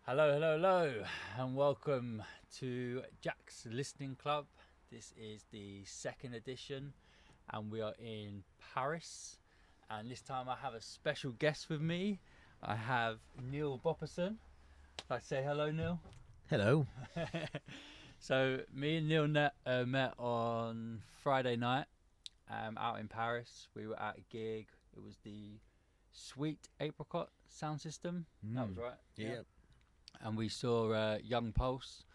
Hello, hello, hello, and welcome to Jack's Listening Club. This is the second edition, and we are in Paris. And this time I have a special guest with me. I have Neil Bopperson. I say hello, Neil. Hello. So me and Neil met on Friday night out in Paris. We were at a gig. It was the Sweet Apricot sound system. That was right. Yeah. And we saw Young Pulse,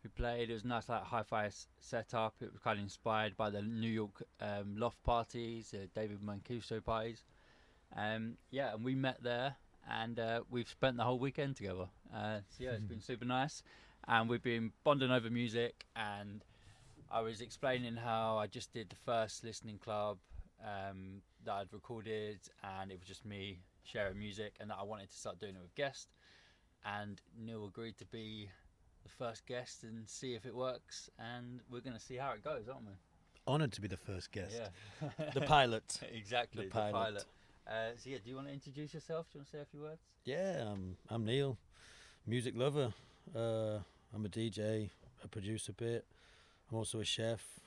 who played. It was a nice, like, hi-fi setup. It was kind of inspired by the New York loft parties, David Mancuso parties. And we met there, and we've spent the whole weekend together. It's been super nice, and we've been bonding over music. And I was explaining how I just did the first listening club that I'd recorded, and it was just me sharing music, and that I wanted to start doing it with guests. And Neil agreed to be the first guest and see if it works, and we're going to see how it goes, aren't we? Honoured to be the first guest. Yeah. The pilot. Exactly, the pilot. Do you want to introduce yourself? Do you want to say a few words? Yeah, I'm Neil, music lover. I'm a DJ, a producer bit. I'm also a chef.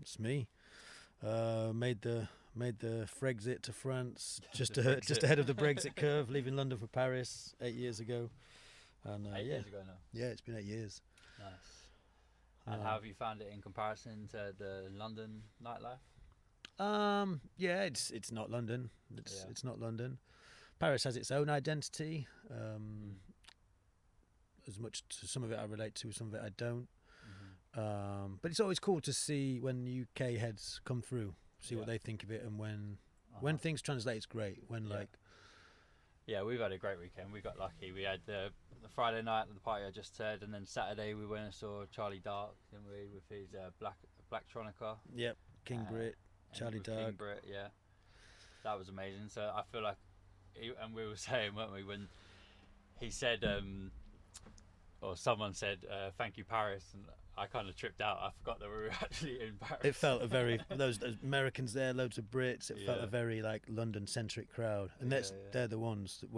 It's me. Made the Frexit to France just ahead of the Brexit curve, leaving London for Paris 8 years ago. And 8 years ago now. Yeah, it's been 8 years. Nice. And how have you found it in comparison to the London nightlife? Yeah, it's not London. It's not London. Paris has its own identity. As much to some of it I relate to, some of it I don't. But it's always cool to see when UK heads come through, see what they think of it, and when things translate, it's great. We've had a great weekend. We got lucky. We had the Friday night at the party I just said, and then Saturday we went and saw Charlie Dark, didn't we, with his Blacktronica. Yep, King Brit, Charlie Dark. King Brit, yeah. That was amazing. So I feel like, and we were saying, weren't we, when he said, or someone said, "Thank you, Paris," and I kind of tripped out. I forgot that we were actually in Paris. It felt a very those Americans there, loads of Brits. It felt a very like London-centric crowd, and they're the ones that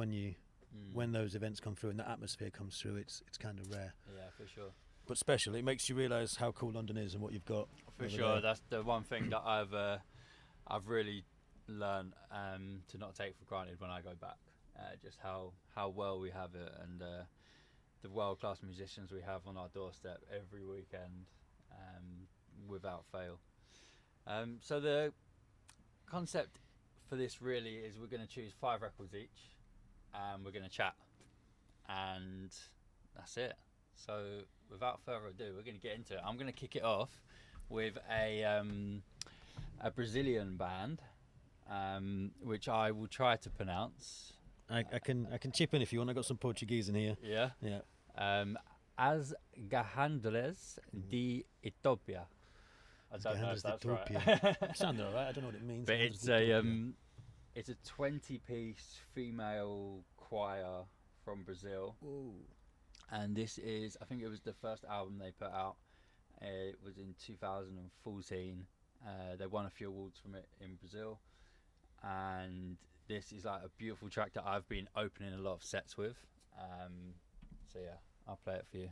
when those events come through and the atmosphere comes through, it's kind of rare. Yeah, for sure. But special. It makes you realise how cool London is and what you've got. For sure, that's the one thing that I've really learned to not take for granted when I go back. Just how well we have it, and the world-class musicians we have on our doorstep every weekend, without fail. So the concept for this really is we're going to choose 5 records each, and we're going to chat, and that's it. So without further ado, we're going to get into it. I'm going to kick it off with a Brazilian band, which I will try to pronounce. I can chip in if you want. I got some Portuguese in here. Yeah. As Garhandles de Ethiopia. I don't know if that's right. Sounded alright. I don't know what it means. But it's a 20-piece female choir from Brazil. Ooh. And this is, I think it was the first album they put out. It was in 2014. They won a few awards from it in Brazil. And this is like a beautiful track that I've been opening a lot of sets with. So yeah, I'll play it for you.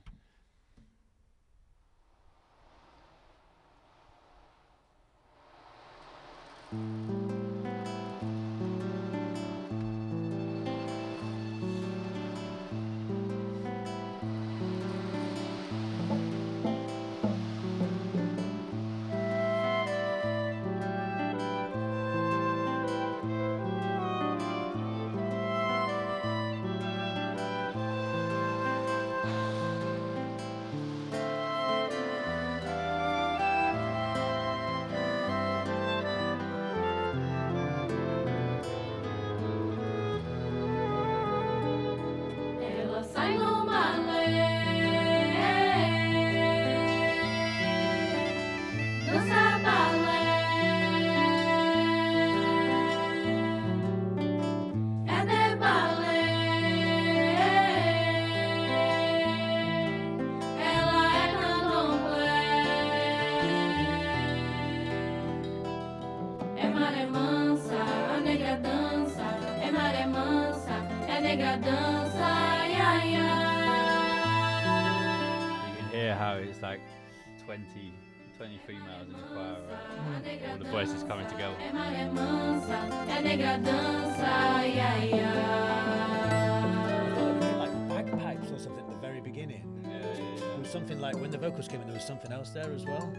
it's like 20 females in the choir, all the voices coming together. Like bagpipes or something at the very beginning. There was something like when the vocals came in, there was something else there as well.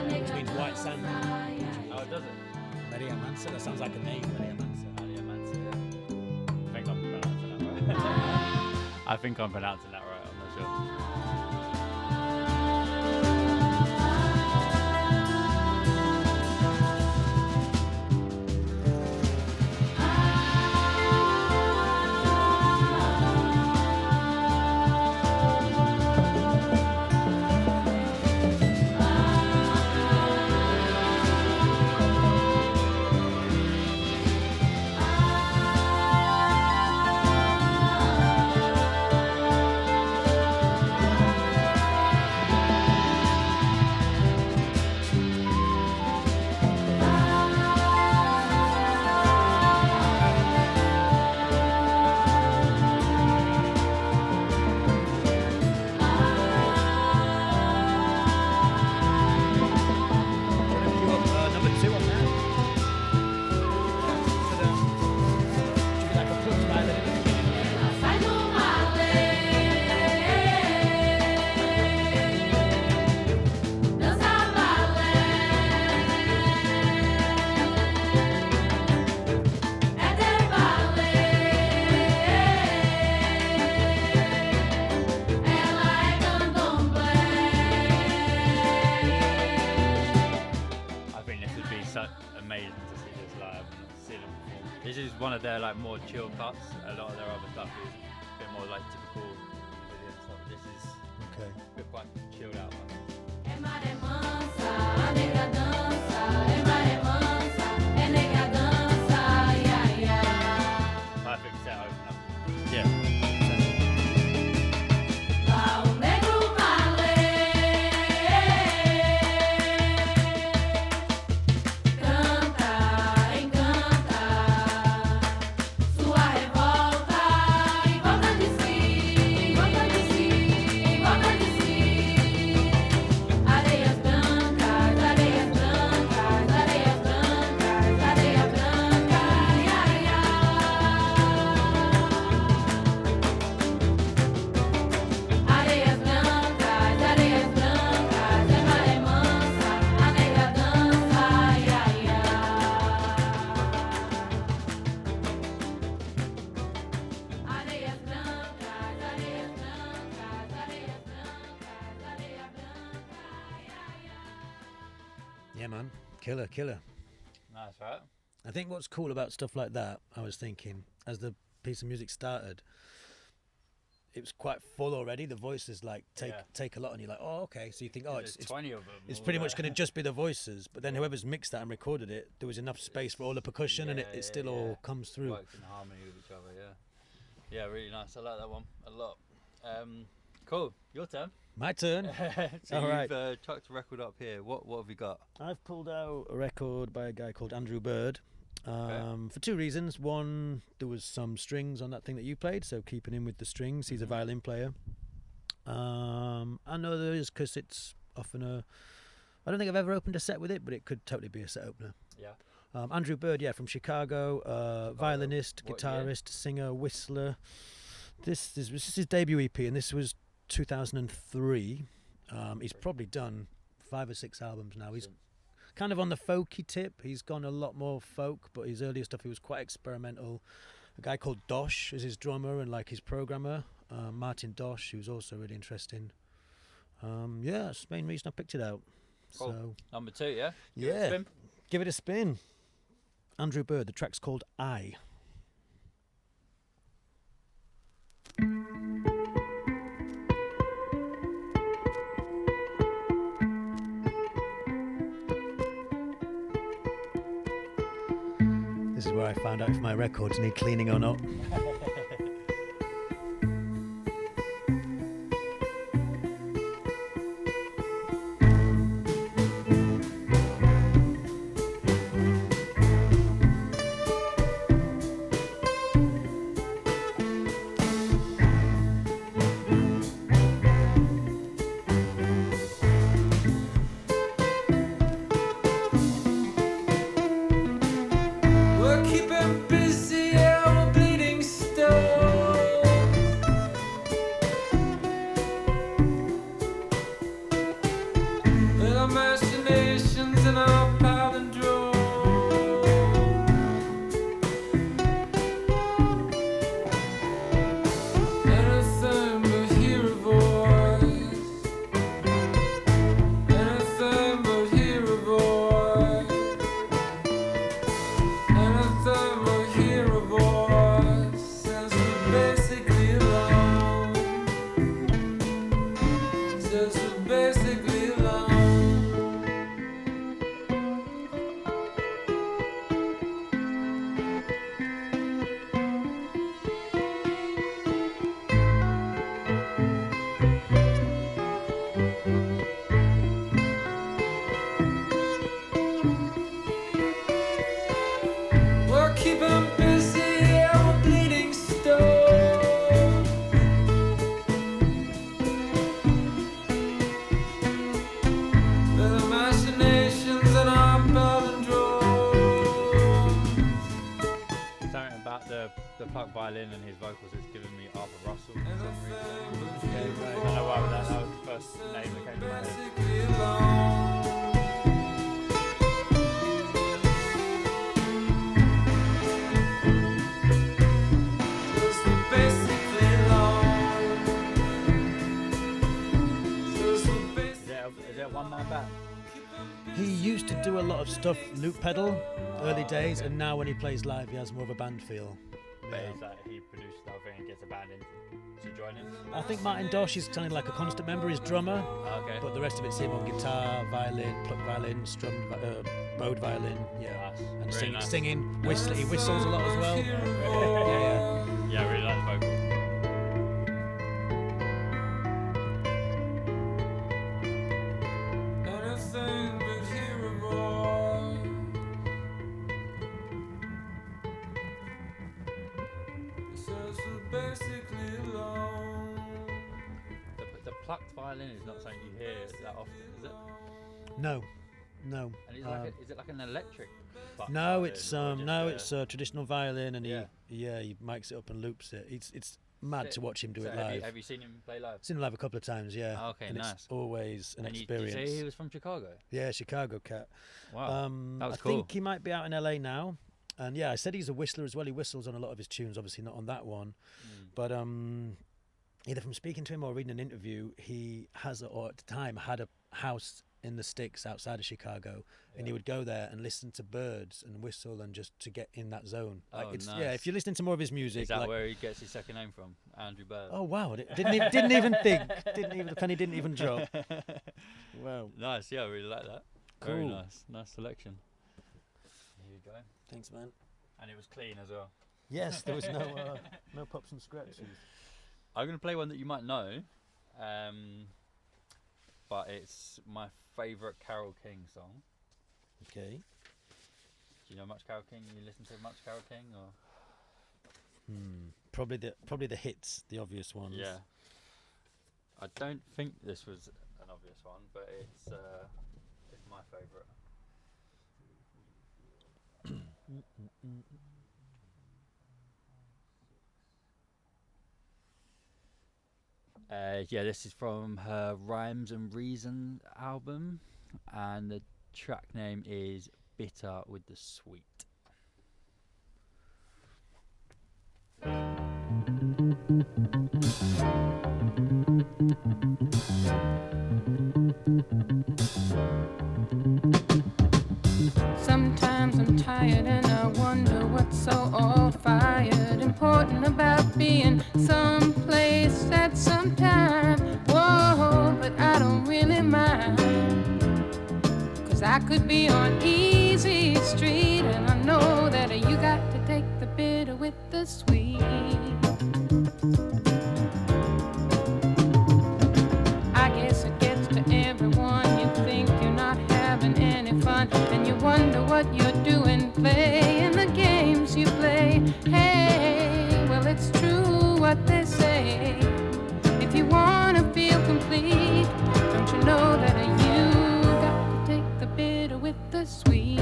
Which means white sand. Oh, does it? Maria Mansa, that sounds like a name, Maria Mansa. Maria Mansa, yeah. I think I'm pronouncing that right. I think I'm pronouncing that right, I'm not sure. This is one of their like more chill cuts. A lot of their other stuff is a bit more like typical Brazilian stuff. This is a bit quite chilled out one. Perfect set opener. Yeah. Yeah, man. Killer. Nice, right? I think what's cool about stuff like that, I was thinking, as the piece of music started, it was quite full already. The voices like take a lot, and you're like, oh, okay. So you think, oh, it's 20 of them. It's pretty much going to just be the voices. But then whoever's mixed that and recorded it, there was enough space for all the percussion, and it still all comes through. Works in harmony with each other, yeah. Yeah, really nice. I like that one a lot. Cool. Your turn. My turn. So All right. you've chucked a record up here. What have you got? I've pulled out a record by a guy called Andrew Bird. Okay. For two reasons. One, there was some strings on that thing that you played, so keeping in with the strings. He's a violin player. I know there is because it's often I don't think I've ever opened a set with it, but it could totally be a set opener. Yeah. Andrew Bird, from Chicago, violinist, what guitarist, singer, whistler. This is his debut EP, and this was 2003. He's probably done 5 or 6 albums now. He's kind of on the folky tip. He's gone a lot more folk, but his earlier stuff, he was quite experimental. A guy called Dosh is his drummer and like his programmer, Martin Dosh, who's also really interesting. That's the main reason I picked it out. Cool. So Number 2, yeah? yeah, give it a spin. Andrew Bird, the track's called I. This is where I found out if my records need cleaning or not. We're keeping busy, yeah, we're bleeding still. With our machinations and our palindrome. Anything but hear a voice. Anything but hear a voice. Anything but hear a voice. Says we're basically alone. Says we're basically alone. We're keeping busy, yeah, we're bleeding stone. With our machinations and our palindromes. Something about the plucked violin and his vocals has given me Arthur Russell for some reason. Okay, right. I don't know why, but that was the first name that came to my head. Basically alone. Says we're basically alone. Says we're basically Is it a one-man band? He used to do a lot of stuff loop pedal early days, and now when he plays live, he has more of a band feel. But Yeah. it's like he produces the whole thing and gets a band in to join him. I think Martin Dosh is kind of like a constant member, he's drummer, Okay. but the rest of it's him on guitar, violin, plucked violin, strummed, bowed violin, yeah, Nice. and Really singing, nice. singing, whistling. He whistles a lot as well. hear a Yeah, voice. Yeah, I really like the vocal. Anything but hear a voice. Says we're basically alone. The plucked violin is not something you hear that often, is it? No. And it's like is it like an electric? plucked No, violin it's or just, it's traditional violin, and Yeah. he mics it up and loops it. It's mad So- to watch him do so it have live. have you seen him play live? Seen him live a couple of times, yeah. Oh, okay, and nice. it's always an And you experience. say he was from Chicago? Yeah, Chicago cat. Wow, that was I cool. think he might be out in LA now. And yeah, I said he's a whistler as well. He whistles on a lot of his tunes, obviously not on that one. But either from speaking to him or reading an interview, he has, or at the time, had a house in the sticks outside of Chicago, and he would go there and listen to birds and whistle and just to get in that zone. Like Oh, it's nice. yeah, if you're listening to more of his music, Is that like, where he gets his second name from? Andrew Bird. oh wow, didn't even think, the penny didn't even drop. Wow, Nice, yeah, I really like that. Very Cool. nice selection. Here you go. thanks man. And it was clean as well. Yes, there was no pops and scratches. I'm going to play one that you might know. but it's my favourite Carole King song. Okay. Do you know much Carole King? You listen to much Carole King, or? Probably the hits, the obvious ones. Yeah. I don't think this was an obvious one, but it's my favourite. Yeah, this is from her Rhymes and Reason album, and the track name is Bitter with the Sweet. Sometimes I'm tired and I wonder what's so all-fired important about being someplace at some time. Whoa, but I don't really mind, 'cause I could be on easy street, and I know that you got to take the bitter with the sweet. I guess it gets to everyone. You think you're not having any fun, and you wonder what you're doing, playing the games you play. Hey, well, it's true what they say. If you want to feel complete, don't you know that you got to take the bitter with the sweet.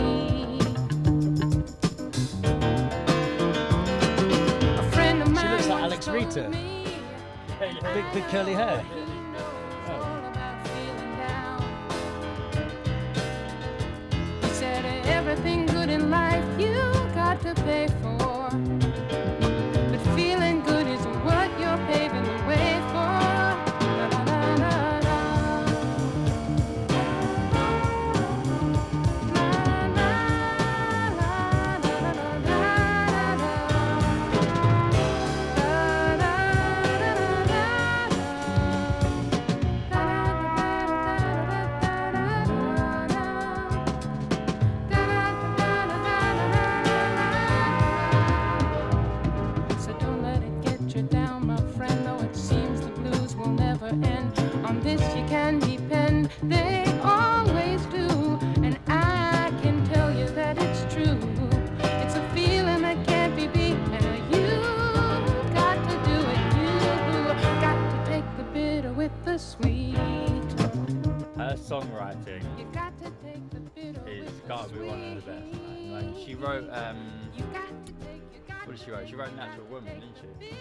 A friend of mine She looks like once Alex told Rita. me, Big curly hair. it's all about feeling down. He said everything good in life you got to pay for, but feeling good is what you're paving the way for. La, la, la, la, la. La, la, la, la, la, la, la. So don't let it get you down, my friend, though it seems the blues will never end. On this you can depend, they always do, and I can tell you that it's true. It's a feeling that can't be beat, and you got to do it. You got to take the bitter with the sweet. Her songwriting You got to take the bitter is with the gotta be one of the sweet. best. Man. Like she wrote, You got to take, you got what did she write? She wrote Natural Woman, didn't she? You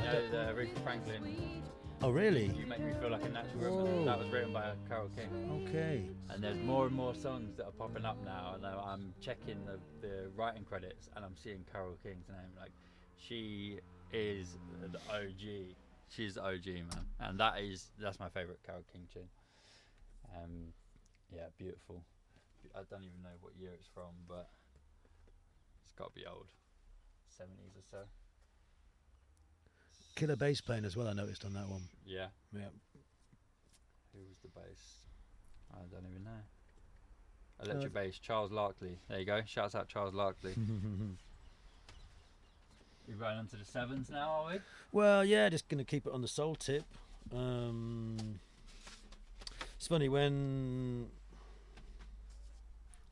know, don't- the Aretha Franklin, Oh, really? You Make Me Feel Like a Natural Woman. Whoa. That was written by Carole King. Okay. And there's more and more songs that are popping up now, and I'm checking the writing credits, and I'm seeing Carole King's name. Like, she is the OG. She's the OG, man, and that's my favourite Carole King tune. Yeah, beautiful. I don't even know what year it's from, but it's got to be old, 70s or so. Killer bass playing as well, I noticed on that one. Yeah. Yeah. Who was the bass? I don't even know. Electric bass, Charles Larkley. There you go. Shouts out Charles Larkley. We're going on to the sevens now, are we? Well, yeah, just going to keep it on the soul tip. It's funny when...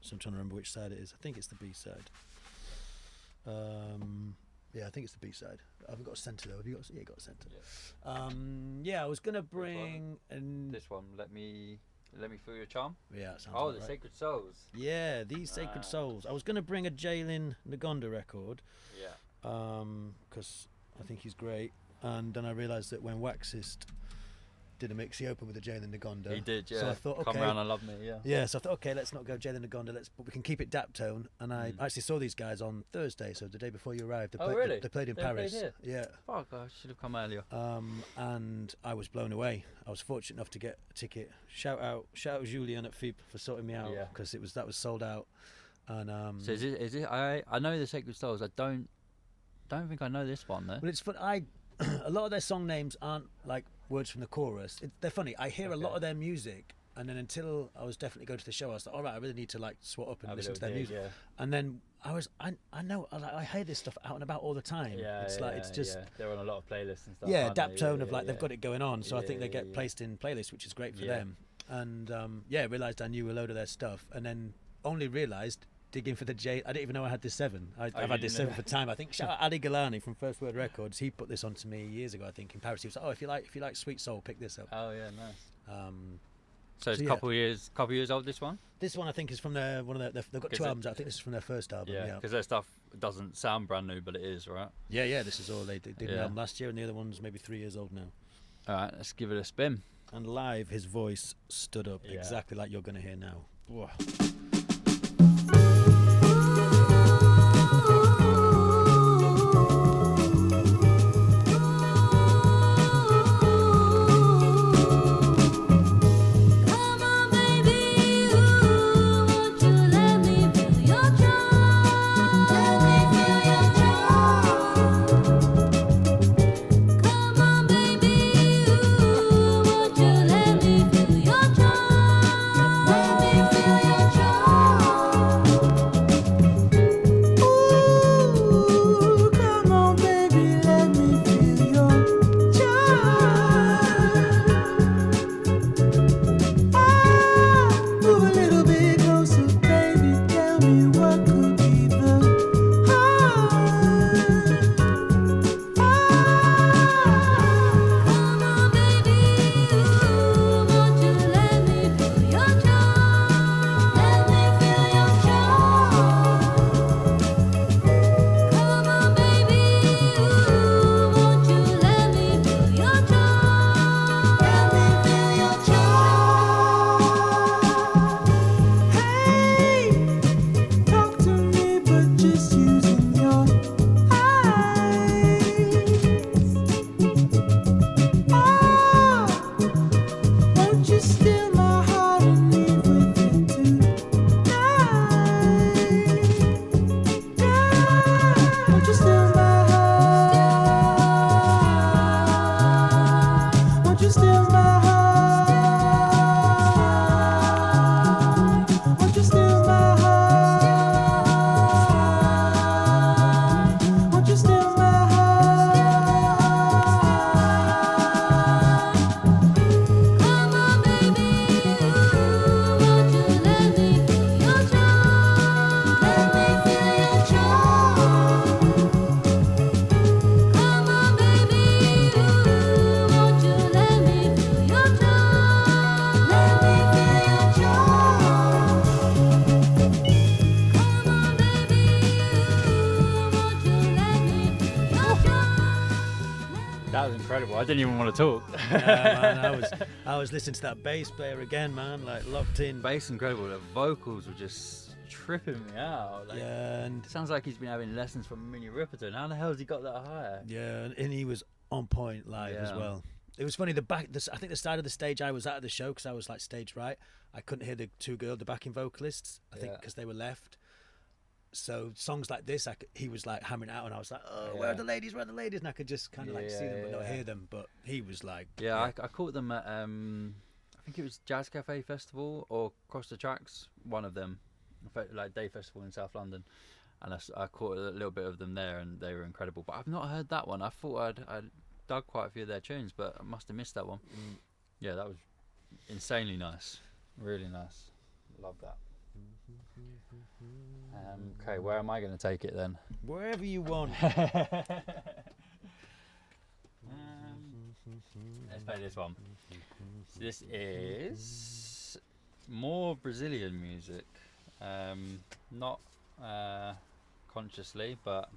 So I'm trying to remember which side it is. I think it's the B side. Yeah, I think it's the B side. I haven't got a centre though. Have you got? Yeah, you got a centre. Yeah, I was going to bring... This one, let me feel your charm. Yeah, that sounds Oh, about the right. Sacred Souls. Yeah, these Sacred Souls. I was going to bring a Jalen Ngonda record. Yeah. Because I think he's great. And then I realised that when Waxist did a mix, he opened with a Jalen Ngonda. He did, yeah. So I thought, okay. Come Round and Love Me, yeah. Yeah, so I thought, okay, let's not go Jalen Ngonda, but we can keep it Daptone. And I actually saw these guys on Thursday, so the day before you arrived. They really? They played in They played Paris. here? Yeah. Fuck, I should have come earlier. And I was blown away. I was fortunate enough to get a ticket. Shout out Julian at FIB for sorting me out, Yeah. because that was sold out. And So is it? I know the Sacred Souls. I don't think I know this one though. well, it's fun. A lot of their song names aren't like words from the chorus. They're funny. I hear a lot of their music, and then until I was definitely going to the show, I was like, all right, I really need to like swat up and Have a listen to little their dig, music. yeah. And then I know I hear this stuff out and about all the time. Yeah, it's like it's just they're on a lot of playlists and stuff. yeah, aren't they? Daptone Yeah, of like yeah, they've got it going on. So I think they Yeah, get yeah. placed in playlists, which is great for Yeah. them. and realised I knew a load of their stuff, and then only realised digging for the J. I didn't even know I had this 7. I've had this 7 for time. I think shout out Ali Galani from First Word Records. He put this on to me years ago. I think in Paris. He was like, "Oh, if you like sweet soul, pick this up." Oh yeah, nice. So it's So, a couple years old. This one. This one I think is from their they've got 2 albums. I think this is from their first album. Yeah, because their stuff doesn't sound brand new, but it is, right? Yeah. This is all they did an album last year, and the other one's maybe 3 years old now. All right, let's give it a spin. And live, his voice stood up exactly like you're going to hear now. Whoa. I didn't even want to talk. Yeah, man, I was listening to that bass player again, man, like locked in. Bass incredible. The vocals were just tripping me out. Like, and it sounds like he's been having lessons from Minnie Riperton. How the hell has he got that higher? Yeah, and he was on point live as well. It was funny. I think the side of the stage I was at the show because I was like stage right. I couldn't hear the 2 girls, the backing vocalists. I think because they were left. So songs like this, he was like hammering out, and I was like, "Oh, where are the ladies? Where are the ladies?" And I could just kind of like see them but not hear them. But he was like, I caught them at I think it was Jazz Cafe Festival or Cross the Tracks, one of them, like Day Festival in South London, and I caught a little bit of them there, and they were incredible. But I've not heard that one. I thought I'd dug quite a few of their tunes, but I must have missed that one. Yeah, that was insanely nice, really nice. Love that. Okay, where am I going to take it then? Wherever you want. Let's play this one. So this is more Brazilian music, not consciously, but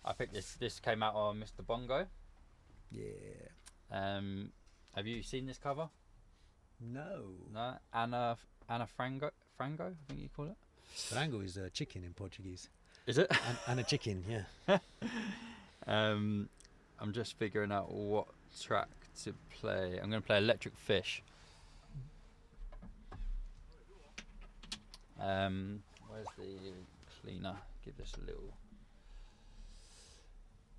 I picked this. This came out on Mr. Bongo. Yeah. Have you seen this cover? No. No. Ana Frango, I think you call it. Frango is a chicken in Portuguese. Is it? And a chicken, yeah. I'm just figuring out what track to play. I'm going to play Electric Fish. Where's the cleaner? Give this a little.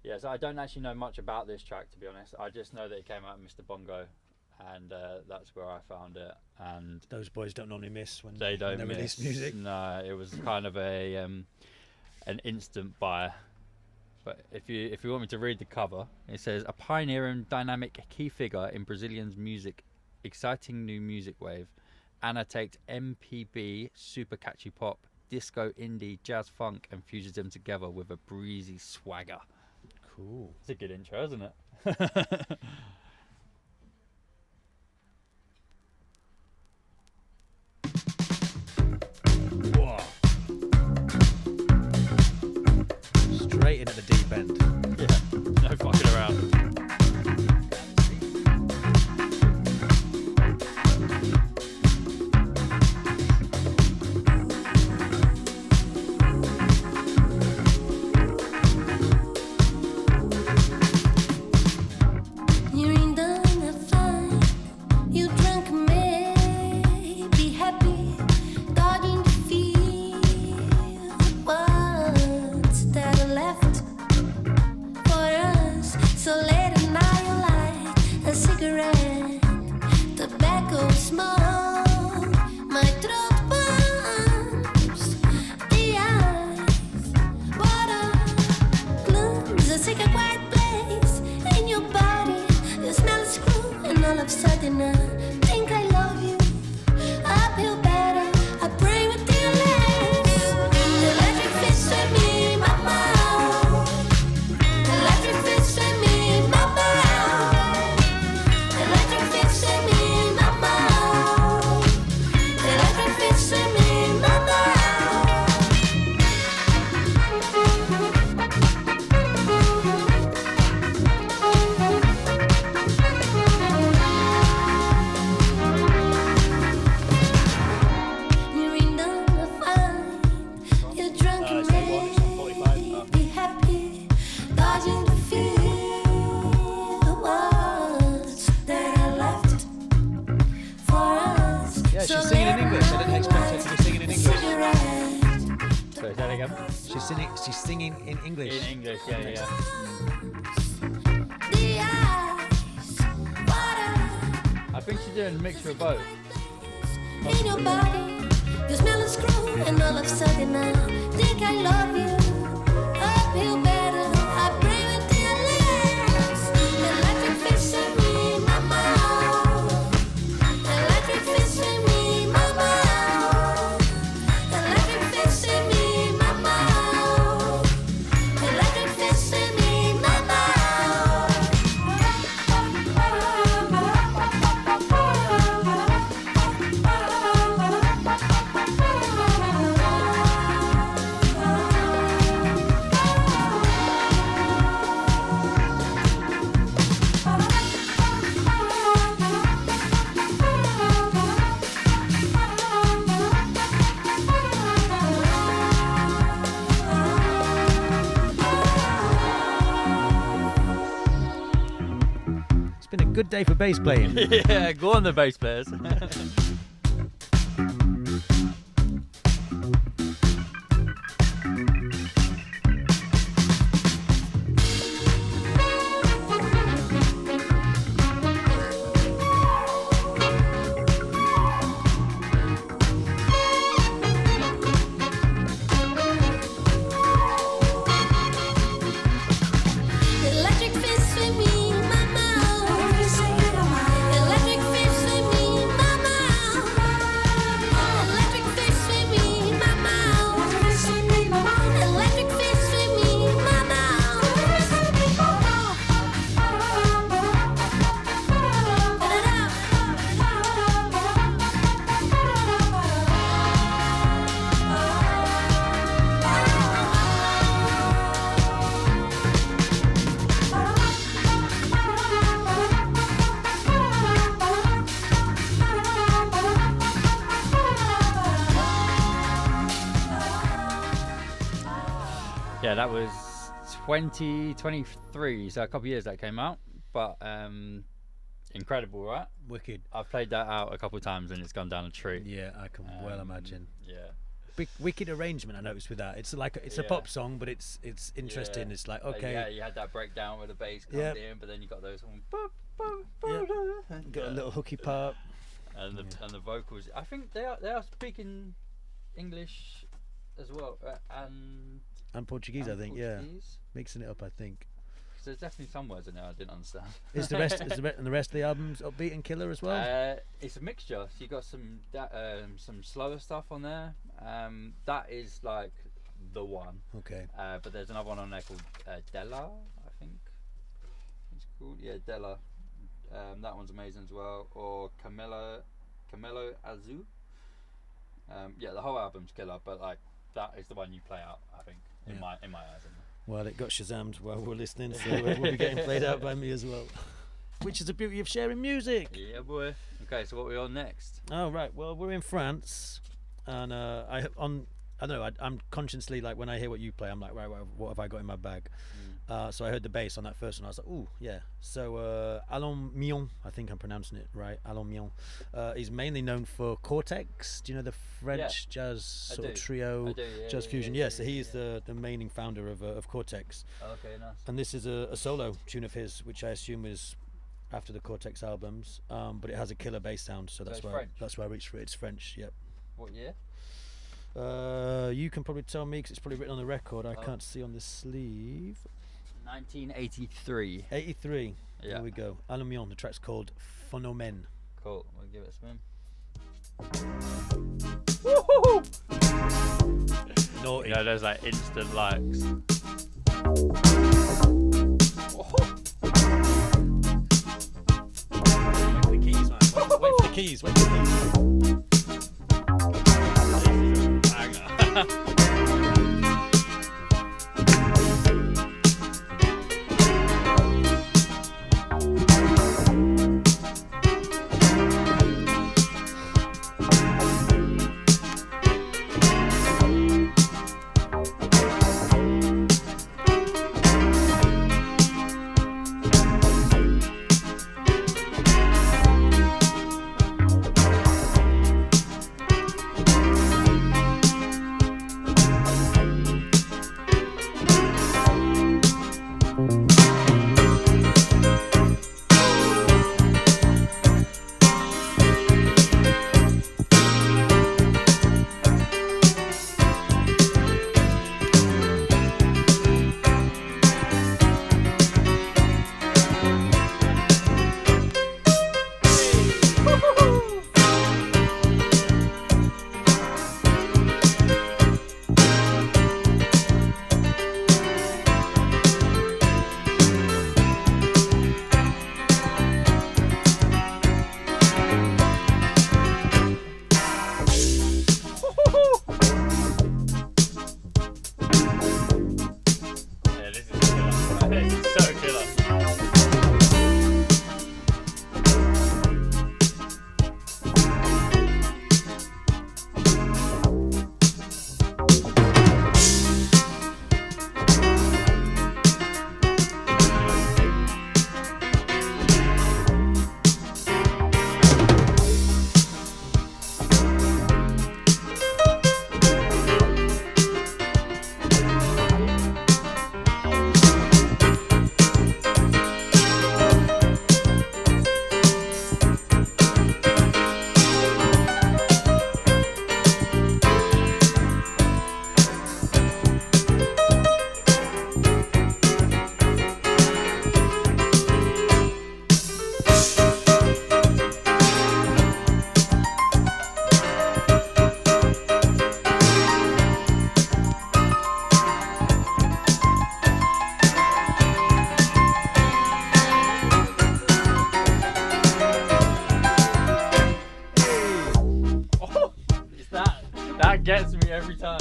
Yeah, so I don't actually know much about this track, to be honest. I just know that it came out of Mr. Bongo, and that's where I found it. And those boys don't normally miss when they release music. No, it was kind of a an instant buy. But if you want me to read the cover, it says a pioneer and dynamic key figure in Brazilian music exciting new music wave. Anna takes MPB, super catchy pop, disco, indie, jazz, funk, and fuses them together with a breezy swagger. Cool. It's a good intro, isn't it? Whoa. Straight into the deep end. Yeah, no fucking around. She's singing in English. In English, yeah. I think she's doing a mixture of both. In your body, you smell a screw, and all of a sudden I think I love you. I feel better, I pray with the lips. Electric fish in me, mama. Electric fish in me, mama. Electric fish in me, mama. Electric fish in me, mama. It's been a good day for bass playing. Yeah, go on the bass players. Electric fish in me, mama. Electric fish in me, mama. Electric fish in me, mama. Electric fish in me, mama. Yeah, that was 2023, so a couple of years that came out, but incredible, right? Wicked. I've played that out a couple of times and it's gone down a tree. Yeah, I can well imagine. Yeah. Wicked arrangement I noticed with that. It's like it's a pop song, but it's interesting. Yeah. It's like okay, Yeah, you had that breakdown where the bass comes in, but then you got those got a little hooky part, and the vocals. I think they are speaking English as well, and Portuguese. I think Portuguese. mixing it up. I think. 'cause there's definitely some words in there I didn't understand. Is the rest and the rest of the album's upbeat and killer as well? It's a mixture. So you got some slower stuff on there. That is like the one. Okay. But there's another one on there called Della, I think it's called. Yeah, Della. That one's amazing as well. Or Camelo Azu. Yeah, the whole album's killer, but like that is the one you play out, I think, in my eyes. Anyway. Well, it got Shazammed while we're listening, so we'll be getting played out by me as well. Which is the beauty of sharing music. Yeah, boy. Okay, so what are we on next? Oh right, well we're in France, and I don't know. I'm consciously like when I hear what you play, I'm like, right, what have I got in my bag? So I heard the bass on that first one. I was like, ooh, yeah. So Alain Mion, I think I'm pronouncing it right. Alain Mion. He's mainly known for Cortex. Do you know the French jazz sort of trio, jazz fusion? Yes, so he's the main founder of Cortex. Okay, nice. And this is a solo tune of his, which I assume is after the Cortex albums. But it has a killer bass sound, so that's why I reached for it. It's French. Yep. What year? You can probably tell me because it's probably written on the record. I can't see on the sleeve. 1983. 83. Yeah. There we go. Alain Mion. The track's called Phénomène. Cool. We'll give it a spin. Naughty. You know, there's like instant likes. Wait for the keys, man. Wait for the keys. Wait for the keys. Banger. That gets me every time.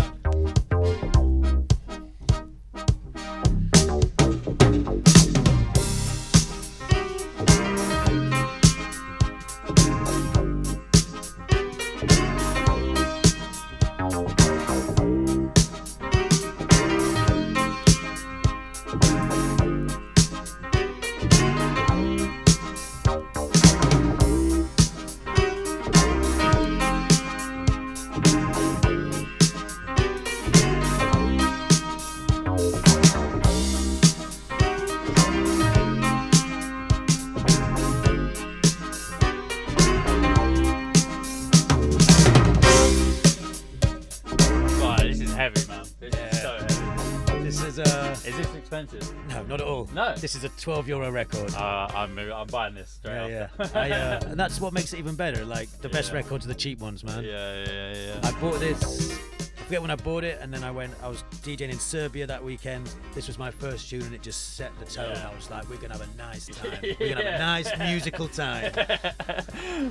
Is this expensive? No, not at all. No. This is a €12 record. I'm buying this straight Yeah, after. and that's what makes it even better. Like the best records are the cheap ones, man. Yeah. I bought this. I forget when I bought it, and then I was DJing in Serbia that weekend. This was my first tune, and it just set the tone. Yeah. I was like, we're gonna have a nice time. We're gonna have a nice musical time.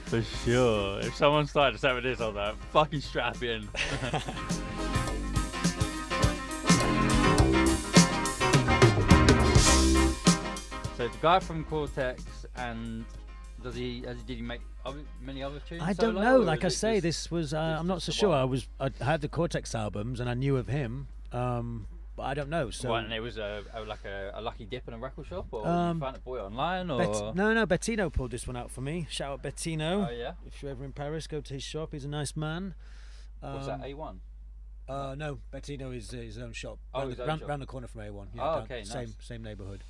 For sure. If someone started to set with this, I was like, fucking strap in. So the guy from Cortex, and did he make many other tunes? I don't solo, know. or Like I is it say, just- this was. I'm not so just the sure. one? I had the Cortex albums, and I knew of him. But I don't know. So What, and it was like a lucky dip in a record shop, or you Um, found it boy online, or No, Bettino pulled this one out for me. Shout out Bettino. Oh yeah, If you're ever in Paris, go to his shop. He's a nice man. what's that? A1. No, Bettino is his own shop. Oh, round, his the, own round, shop. round the corner from A1. Yeah, Oh, down- okay, same nice. same neighborhood.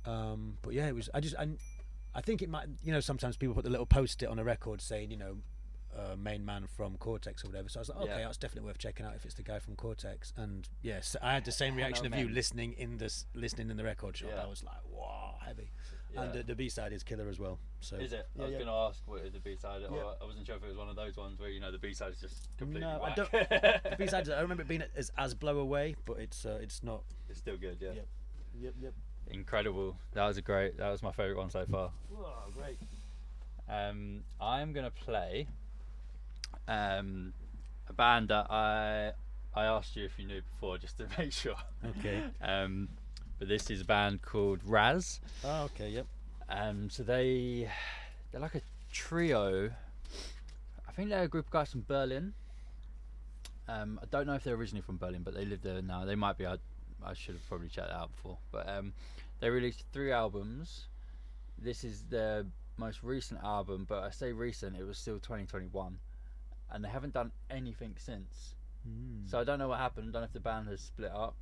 But yeah, it was. I think it might. Sometimes people put the little post-it on a record saying, main man from Cortex or whatever. So I was like, okay, Yeah. that's definitely worth checking out if it's the guy from Cortex. And yes, I had the same reaction of you man. listening in the record shop. Yeah. I was like, wow, heavy. Yeah. And the B-side is killer as well. So Is it? Yeah, I was yeah. going to ask what is the B-side, or I wasn't sure if it was one of those ones where the B-side is just completely No, I whack. don't. The B-side, I remember it being as Blow Away, but it's not. It's still good, yeah. Yep. Incredible. That was my favourite one so far. Whoa, great. I'm going to play a band that I asked you if you knew before, just to make sure. Okay. But this is a band called Raz. Oh, okay. Yep. So they're like a trio. I think they're a group of guys from Berlin. I don't know if they're originally from Berlin, but they live there now. They might be. I should have probably checked that out before. But they released 3 albums. This is their most recent album, but I say recent, it was still 2021, and they haven't done anything since. So I don't know what happened. I don't know if the band has split up.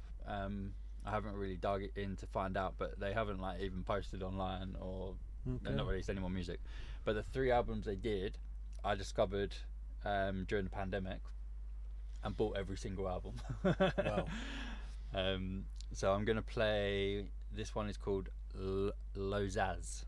I haven't really dug it in to find out, but they haven't even posted online, or they've not released any more music. But the 3 albums they did, I discovered during the pandemic, and bought every single album. Wow. So I'm gonna play. This one is called Lozaz.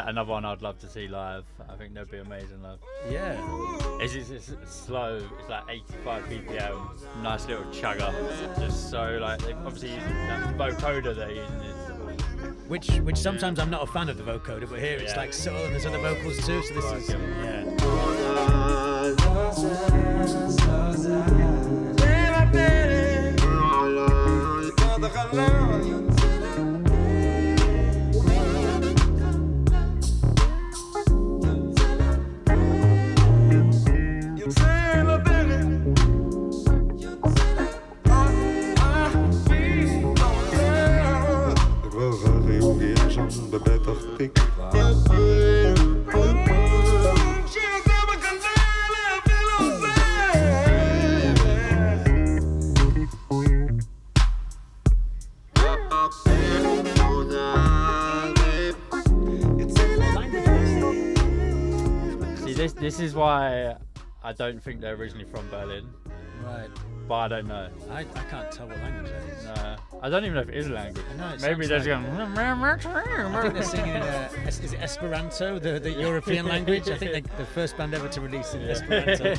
Another one I'd love to see live. I think they'd be amazing live. Yeah. It's slow. It's like 85 BPM. Nice little chugger. Just so they obviously using that vocoder they're using is. Which sometimes I'm not a fan of the vocoder, but here it's like subtle and there's other vocals too. So this is See, this is why I don't think they're originally from Berlin, Right. but I don't know. I can't tell what language that is. No, I don't even know if it is a language. I know, it Maybe they're sounds just like- going. I think they're singing in is it Esperanto, the European language? I think they're the first band ever to release in Esperanto.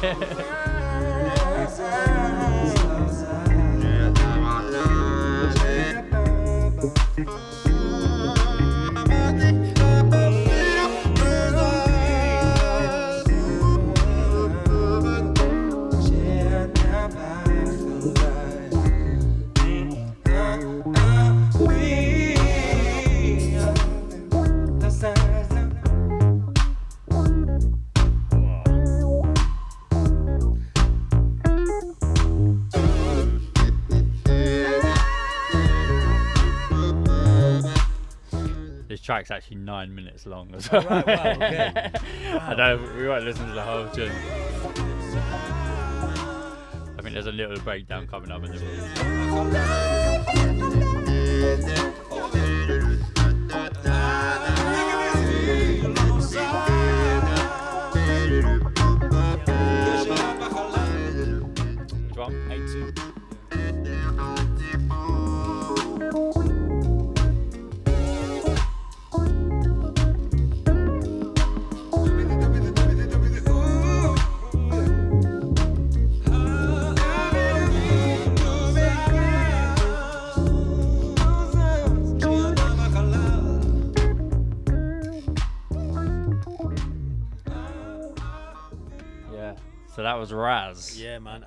This track's actually 9 minutes long as well. Right, wow, okay. I know we won't listen to the whole tune. I think there's a little breakdown coming up in the middle. Which one? 8-2. Yeah. So that was Raz. Yeah, man.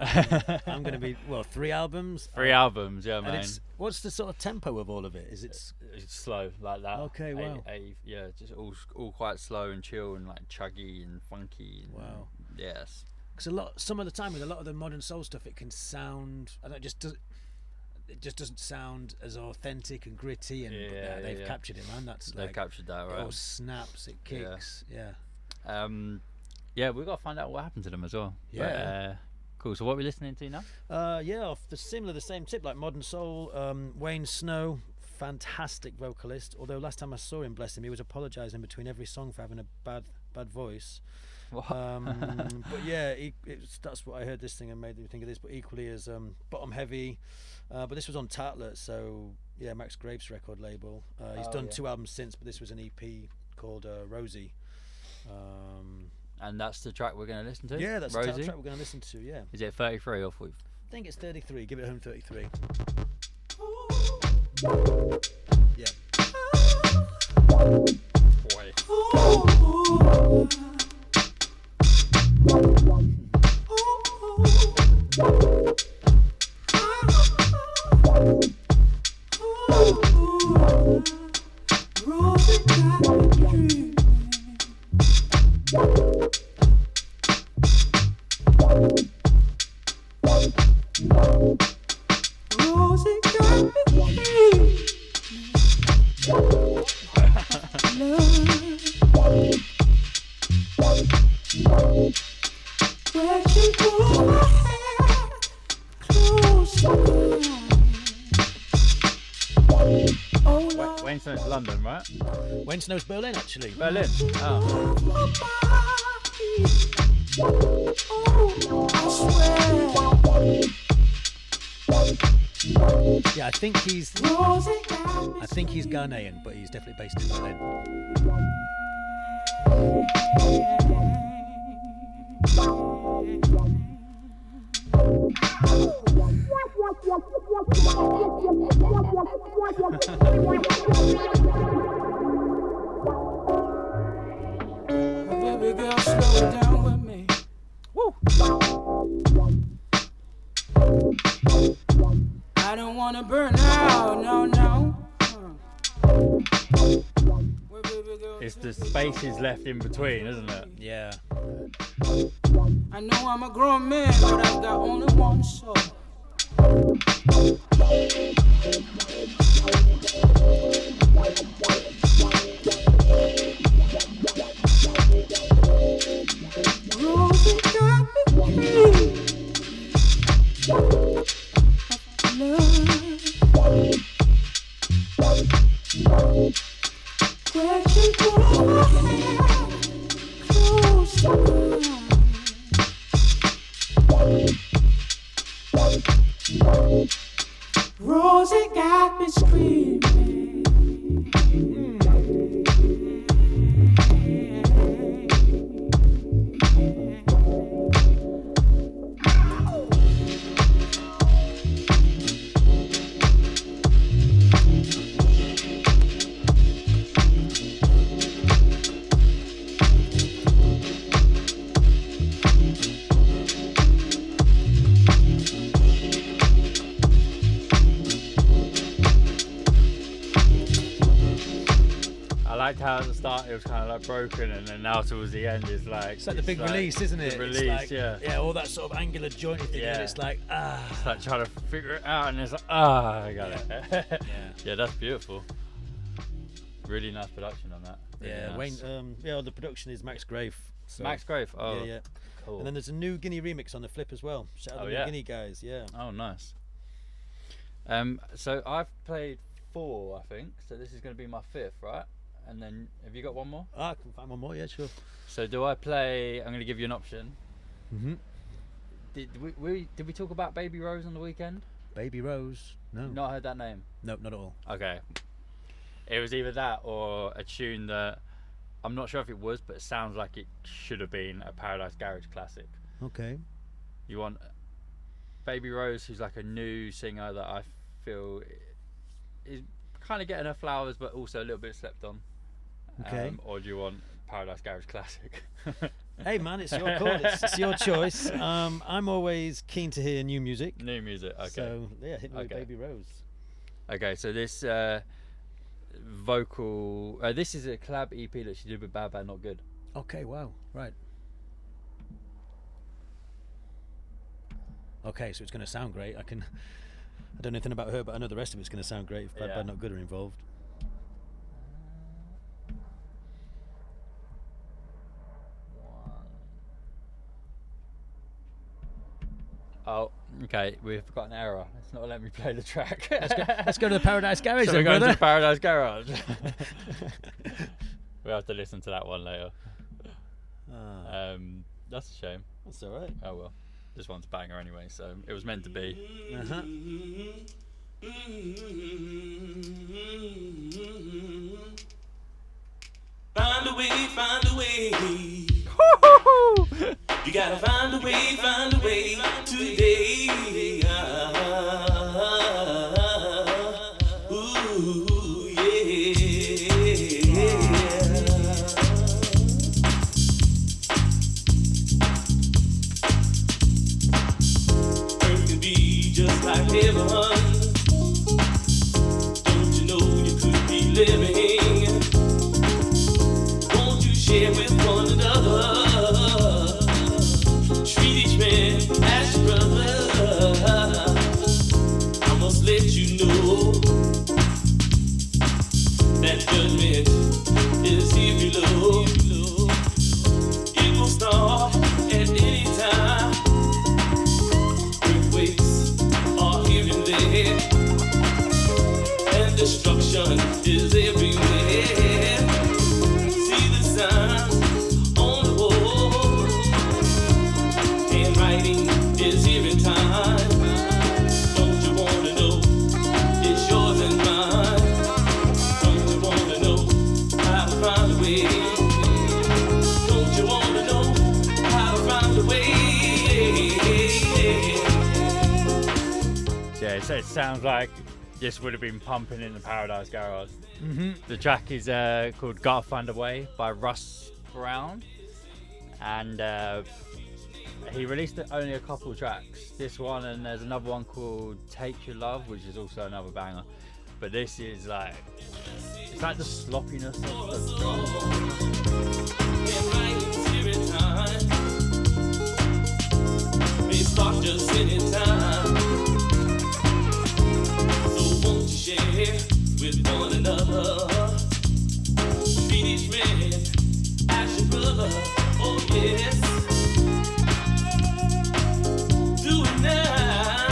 I'm going to be, 3 albums? 3 albums, yeah, And man. what's the sort of tempo of all of it? Is it... It's slow like that. Okay, wow. Yeah, just all quite slow and chill and like chuggy and funky. And, Wow. Yes. Because some of the time with a lot of the modern soul stuff, it can sound... I don't know, it just doesn't sound as authentic and gritty, and Yeah, they've yeah. captured it, man. That's They've like... captured that, It all right? snaps, it kicks, yeah. Yeah, we've got to find out what happened to them as well. Yeah. Cool. So what are we listening to now? Yeah, off the same tip, like modern soul. Wayne Snow, fantastic vocalist. Although last time I saw him, bless him, he was apologising between every song for having a bad voice. What? But yeah, that's what I heard this thing and made me think of this. But equally as Bottom Heavy, but this was on Tartlet, so yeah, Max Graves' record label. He's done 2 albums since, but this was an EP called Rosie. And that's the track we're going to listen to? Yeah, that's the Rosie? track we're going to listen to. Yeah, Is it 33 or 40? I think it's 33. Give it home 33. Yeah. Boy. Wayne Snow's London, right? Wayne Snow's Berlin, actually. Berlin. Oh. Yeah, I think he's Ghanaian, but he's definitely based in Berlin. Baby girl, slow it down with me. Woo. I don't wanna burn out, no. It's the spaces left in between, isn't it? Yeah. I know I'm a grown man, but I've got only one soul. Rosie got me screaming. I liked how at the start it was kind of like broken, and then now towards the end it's like It's like the big release, isn't it? The It's release, like, yeah. all that sort of angular jointy thing. Yeah. And it's like It's like trying to figure it out, and it's like I got it. Yeah, that's beautiful. Really nice production on that. Really Yeah, nice. Wayne. The production is Max Grave. So, Max Grave. Oh, yeah. cool. And then there's a New Guinea remix on the flip as well. Shout out Oh, the yeah. New Guinea guys. Yeah. Oh, nice. So I've played 4, I think. So this is going to be my 5th, right? And then have you got one more? I can find one more. Yeah, sure. So do I play? I'm going to give you an option. Mhm. Did we talk about Baby Rose on the weekend? Baby Rose. No. Not heard that name. Nope, not at all. Okay. It was either that or a tune that I'm not sure if it was, but it sounds like it should have been a Paradise Garage classic. Okay. You want Baby Rose, who's like a new singer that I feel is kind of getting her flowers, but also a little bit slept on. Okay. Or do you want Paradise Garage classic? Hey man, it's your call. It's your choice. I'm always keen to hear new music. New music. Okay. So yeah, hit me with Okay. Baby Rose. Okay, so this vocal, this is a collab EP that she did with Bad Bad Not Good. Okay. Wow. Right. Okay, so it's going to sound great. I don't know anything about her, but I know the rest of it's going to sound great if Bad Yeah. Bad Not Good are involved. Oh, okay, we've got an error. It's not letting me play the track. Let's go to the Paradise Garage So then, we're going brother. to Paradise Garage. We'll have to listen to that one later. That's a shame. That's all right. Oh well, this one's a banger anyway, so it was meant to be. Uh-huh. Find a way, find a way. You gotta find a way today. Ooh, yeah. Earth can be just like heaven. Don't you know you could be living? Won't you share with one another? Treat each man as your brother. I must let you know that judgment is here below. It will start at any time. Earthquakes are here and there, and destruction is everywhere. See the signs on the wall, and writing is here in time. Don't you wanna know? It's yours and mine. Don't you wanna know how to find a way? Don't you wanna know how to find a way? Yeah, so it sounds like this would have been pumping in the Paradise Garage. Mm-hmm. The track is called Gotta Find a Way by Russ Brown, and he released only a couple tracks. This one, and there's another one called Take Your Love, which is also another banger. But this is like, it's like the sloppiness of the drum. And writing's here in time. May start just any time. So won't you share with one another? Treat each man as your brother. Oh yes. Do it now.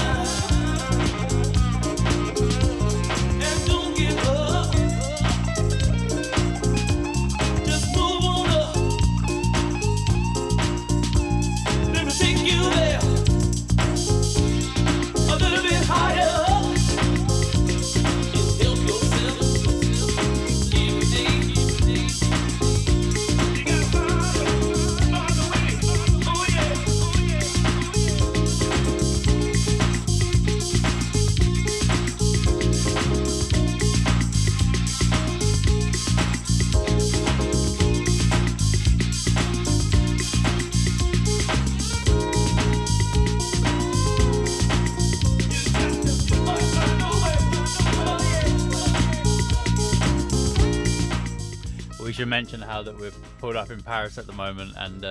should mention how that we're pulled up in Paris at the moment, and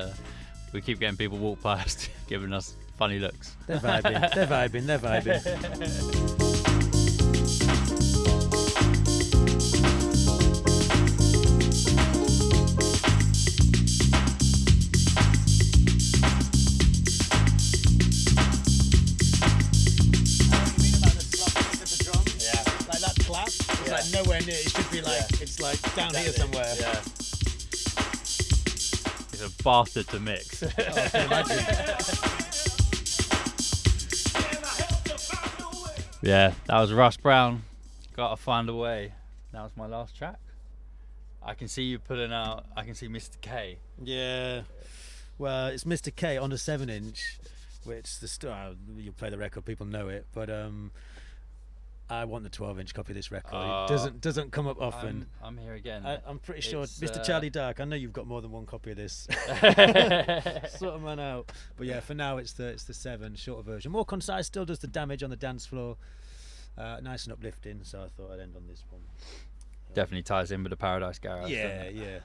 we keep getting people walk past, giving us funny looks. They're vibing. They're vibing. They're vibing. Like that clap, it's like nowhere near. It should be like it's like down here somewhere. Yeah. It's a bastard to mix. Oh, I can imagine. Yeah, that was Russ Brown. Gotta find a way. That was my last track. I can see you pulling out. I can see Mr. K. Yeah. Well, it's Mr. K on the 7-inch, which you'll play the record, people know it, but I want the 12-inch copy of this record. It doesn't come up often. I'm here again. I'm pretty sure, Mr. Charlie Dark. I know you've got more than one copy of this. Sort of man out. But yeah, for now it's the 7 shorter version, more concise. Still does the damage on the dance floor. Nice and uplifting. So I thought I'd end on this one. Definitely ties in with the Paradise Garage. Yeah, yeah.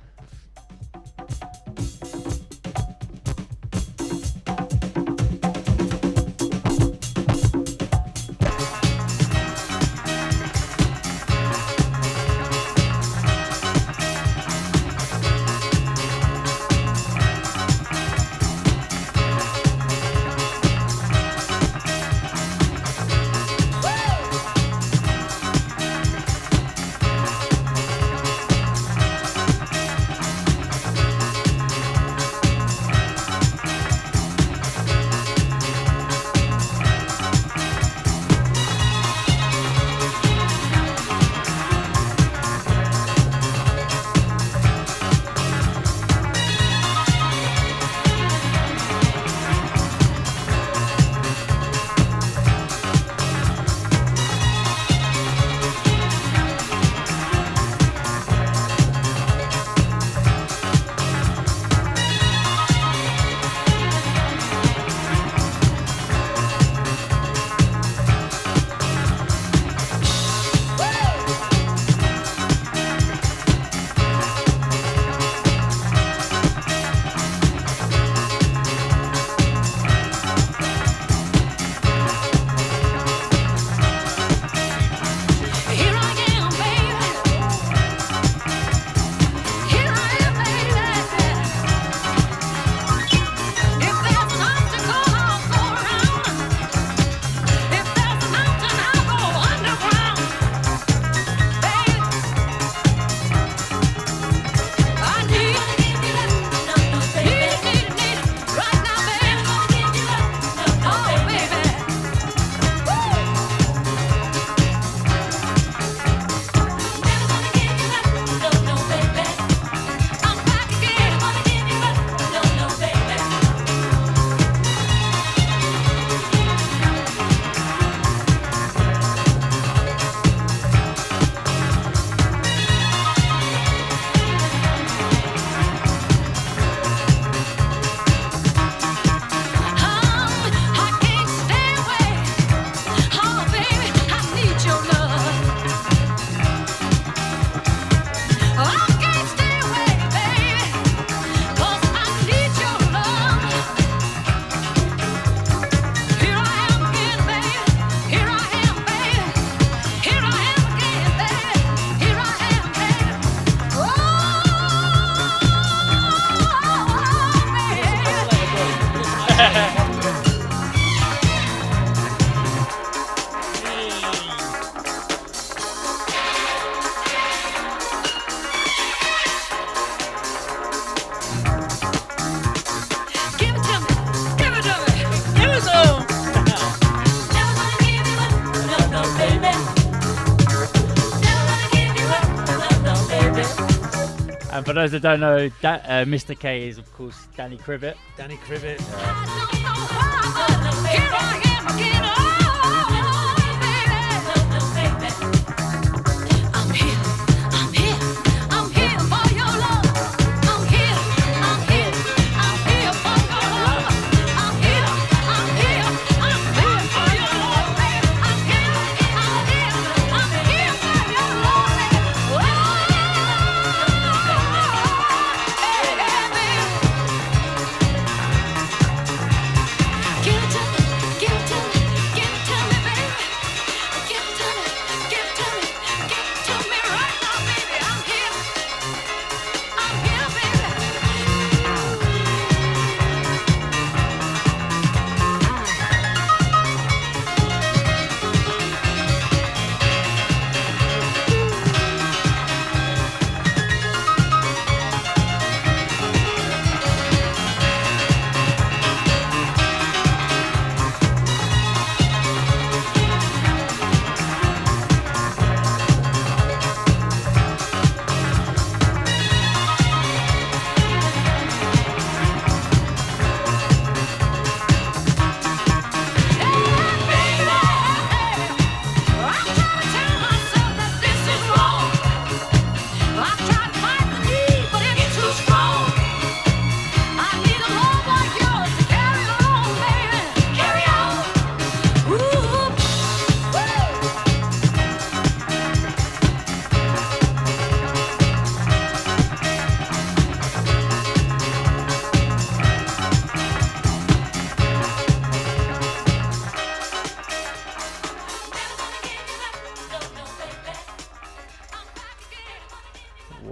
And for those that don't know, Mr. K is of course Danny Crivet. Danny Crivet.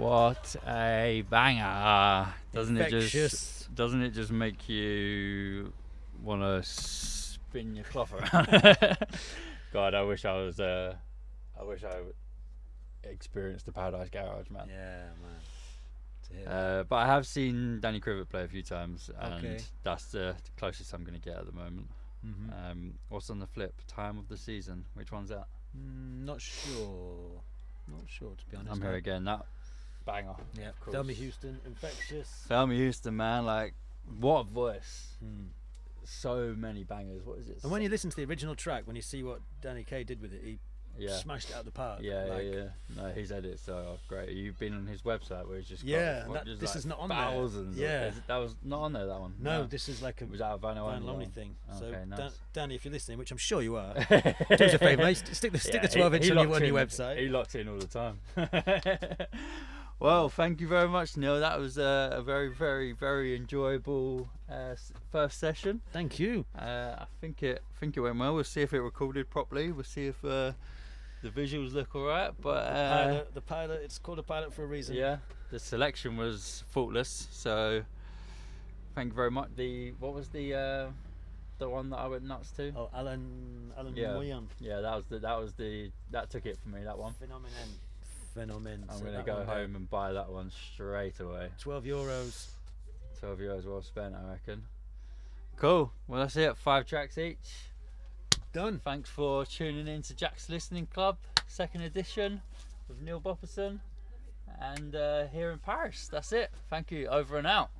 What a banger! Doesn't Infectious. it just make you want to spin your cloth around? God, I wish I experienced the Paradise Garage, man. Yeah, man. To hear that. But I have seen Danny Krivett play a few times, and Okay. that's the closest I'm going to get at the moment. Mhm. What's on the flip? Time of the season. Which one's that? Not sure. Not sure, to be honest. I'm here again. That banger. Yeah. of course. Thelma Houston, Infectious. Thelma Houston, man. Like, what a voice. Mm. So many bangers. What is it? And when you listen to the original track, when you see what Danny Kaye did with it, he yeah. smashed it out the park. Yeah, like, yeah. No, his edits are great. You've been on his website where he's just Yeah, got, that- just this like is not on there. thousands. Yeah. That was not on there. That one. No, this is like a was that a vinyl vinyl only only one? thing. So, Okay, nice. Danny, if you're listening, which I'm sure you are, do us a favour, mate. Stick the 12-inch on your website. He locked in all the time. Well, thank you very much, Neil. That was a very, very, very enjoyable first session. Thank you. I think it went well. We'll see if it recorded properly. We'll see if the visuals look alright. But The pilot, it's called a pilot for a reason. yeah, the selection was faultless. So thank you very much. What was the one that I went nuts to? Oh, Alan Yeah. Moyan. Yeah, that took it for me. That one. Phenomen. I'm So gonna that go one there. home and buy that one straight away. €12. 12 euros well spent, I reckon. Cool. Well, that's it. 5 tracks each. Done. Thanks for tuning in to Jack's Listening Club, 2nd edition with Neil Bopperson, and here in Paris. That's it. Thank you. Over and out.